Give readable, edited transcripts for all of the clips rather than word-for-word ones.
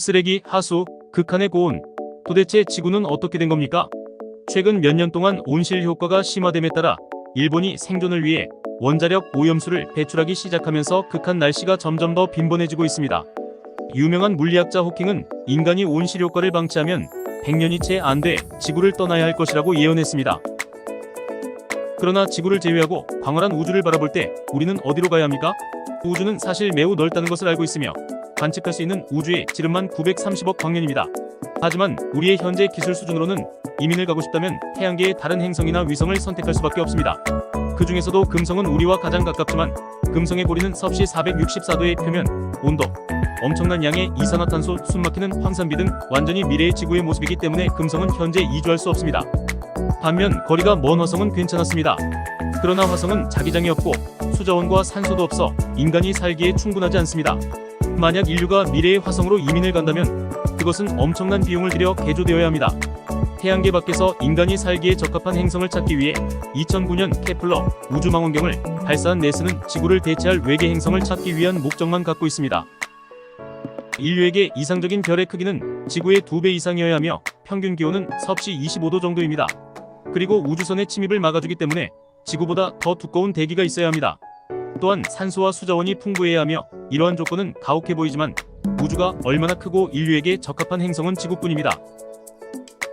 쓰레기, 하수, 극한의 고온. 도대체 지구는 어떻게 된 겁니까? 최근 몇 년 동안 온실 효과가 심화됨에 따라 일본이 생존을 위해 원자력 오염수를 배출하기 시작하면서 극한 날씨가 점점 더 빈번해지고 있습니다. 유명한 물리학자 호킹은 인간이 온실 효과를 방치하면 100년이 채 안 돼 지구를 떠나야 할 것이라고 예언했습니다. 그러나 지구를 제외하고 광활한 우주를 바라볼 때 우리는 어디로 가야 합니까? 우주는 사실 매우 넓다는 것을 알고 있으며 관측할 수 있는 우주의 지름만 930억 광년입니다. 하지만 우리의 현재 기술 수준으로는 이민을 가고 싶다면 태양계의 다른 행성이나 위성을 선택할 수밖에 없습니다. 그 중에서도 금성은 우리와 가장 가깝지만 금성의 고리는 섭씨 464도의 표면, 온도, 엄청난 양의 이산화탄소, 숨막히는 황산비 등 완전히 미래의 지구의 모습이기 때문에 금성은 현재 이주할 수 없습니다. 반면 거리가 먼 화성은 괜찮았습니다. 그러나 화성은 자기장이 없고 수자원과 산소도 없어 인간이 살기에 충분하지 않습니다. 만약 인류가 미래의 화성으로 이민을 간다면 그것은 엄청난 비용을 들여 개조되어야 합니다. 태양계 밖에서 인간이 살기에 적합한 행성을 찾기 위해 2009년 케플러 우주망원경을 발사한 나사는 지구를 대체할 외계 행성을 찾기 위한 목적만 갖고 있습니다. 인류에게 이상적인 별의 크기는 지구의 2배 이상이어야 하며 평균 기온은 섭씨 25도 정도입니다. 그리고 우주선의 침입을 막아주기 때문에 지구보다 더 두꺼운 대기가 있어야 합니다. 또한 산소와 수자원이 풍부해야 하며 이러한 조건은 가혹해 보이지만 우주가 얼마나 크고 인류에게 적합한 행성은 지구뿐입니다.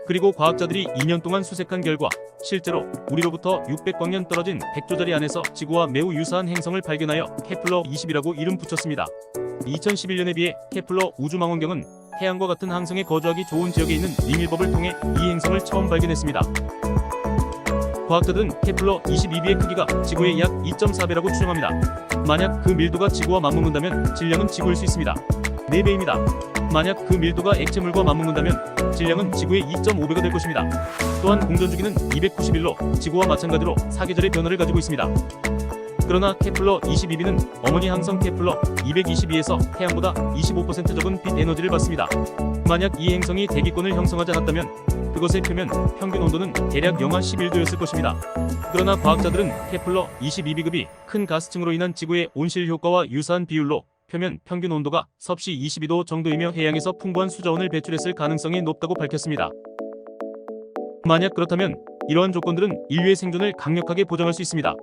그리고 과학자들이 2년 동안 수색한 결과 실제로 우리로부터 600광년 떨어진 백조자리 안에서 지구와 매우 유사한 행성을 발견하여 케플러 20이라고 이름 붙였습니다. 2011년에 비해 케플러 우주망원경은 태양과 같은 항성에 거주하기 좋은 지역에 있는 링일법을 통해 이 행성을 처음 발견했습니다. 과학자들은 케플러 22b의 크기가 지구의 약 2.4배라고 추정합니다. 만약 그 밀도가 지구와 맞먹는다면 질량은 지구일 수 있습니다. 4배입니다. 만약 그 밀도가 액체물과 맞먹는다면 질량은 지구의 2.5배가 될 것입니다. 또한 공전주기는 291로 지구와 마찬가지로 사계절의 변화를 가지고 있습니다. 그러나 케플러 22b는 어머니 항성 케플러 222에서 태양보다 25% 적은 빛 에너지를 받습니다. 만약 이 행성이 대기권을 형성하지 않았다면 그것의 표면 평균 온도는 대략 영하 11도였을 것입니다. 그러나 과학자들은 케플러 22b급이 큰 가스층으로 인한 지구의 온실 효과와 유사한 비율로 표면 평균 온도가 섭씨 22도 정도이며 해양에서 풍부한 수자원을 배출했을 가능성이 높다고 밝혔습니다. 만약 그렇다면 이러한 조건들은 인류의 생존을 강력하게 보장할 수 있습니다.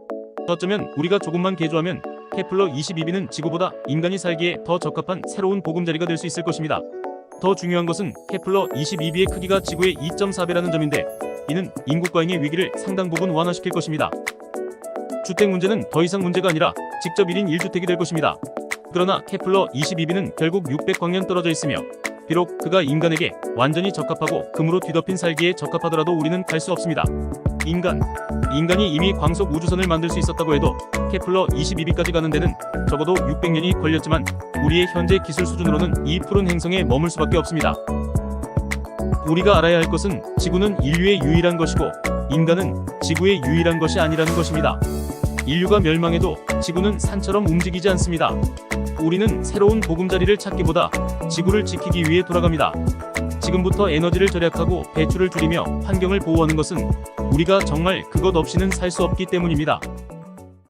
어쩌면 우리가 조금만 개조하면 케플러 22b는 지구보다 인간이 살기에 더 적합한 새로운 보금자리가 될 수 있을 것입니다. 더 중요한 것은 케플러 22b의 크기가 지구의 2.4배라는 점인데 이는 인구 과잉의 위기를 상당 부분 완화시킬 것입니다. 주택 문제는 더 이상 문제가 아니라 직접 1인 1주택이 될 것입니다. 그러나 케플러 22b는 결국 600광년 떨어져 있으며 비록 그가 인간에게 완전히 적합하고 금으로 뒤덮인 살기에 적합하더라도 우리는 갈 수 없습니다. 인간이 이미 광속 우주선을 만들 수 있었다고 해도 케플러 22b까지 가는 데는 적어도 600년이 걸렸지만 우리의 현재 기술 수준으로는 이 푸른 행성에 머물 수밖에 없습니다. 우리가 알아야 할 것은 지구는 인류의 유일한 것이고 인간은 지구의 유일한 것이 아니라는 것입니다. 인류가 멸망해도 지구는 산처럼 움직이지 않습니다. 우리는 새로운 보금자리를 찾기보다 지구를 지키기 위해 돌아갑니다. 지금부터 에너지를 절약하고 배출을 줄이며 환경을 보호하는 것은 우리가 정말 그것 없이는 살 수 없기 때문입니다.